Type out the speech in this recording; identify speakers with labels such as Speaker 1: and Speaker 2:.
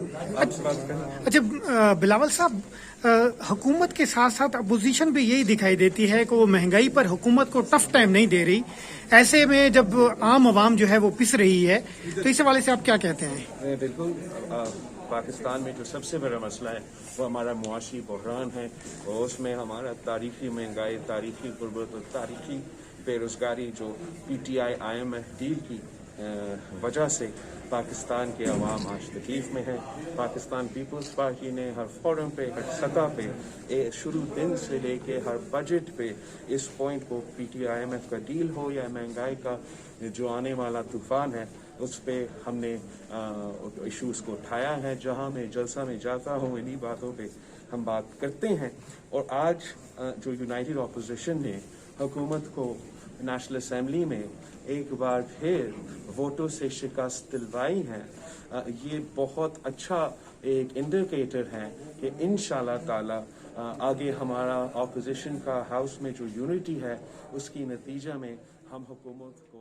Speaker 1: अच्छा बिलावल साहब, हुकूमत के साथ साथ अपोजिशन भी यही दिखाई देती है कि वो महंगाई पर हुकूमत को टफ टाइम नहीं दे रही। ऐसे में जब आम आवाम जो है वो पिस रही है, तो इस हवाले से आप क्या कहते हैं?
Speaker 2: बिल्कुल, पाकिस्तान में जो सबसे बड़ा मसला है वो हमारा मुआशी बहरान है, और उसमें हमारा तारीखी महंगाई, तारीखी गुर्बत और तारीखी बेरोज़गारी जो PTI IMF डील की वजह से पाकिस्तान के अवाम आज तकलीफ में है। पाकिस्तान पीपल्स पार्टी ने हर फोरम पे, हर सतह पे, शुरू दिन से लेके हर बजट पे इस पॉइंट को PTI IMF का डील हो या महंगाई का जो आने वाला तूफान है उस पे हमने इश्यूज़ को उठाया है। जहां मैं जलसा में जाता हूं इन्हीं बातों पे हम बात करते हैं। और आज जो यूनाइटेड अपोजिशन ने हुकूमत को नेशनल असेंबली में एक बार फिर वोटों से शिकस्त दिलवाई है, ये बहुत अच्छा एक इंडिकेटर है कि इंशाल्लाह ताला आगे हमारा अपोजिशन का हाउस में जो यूनिटी है उसकी नतीजा में हम हुकूमत को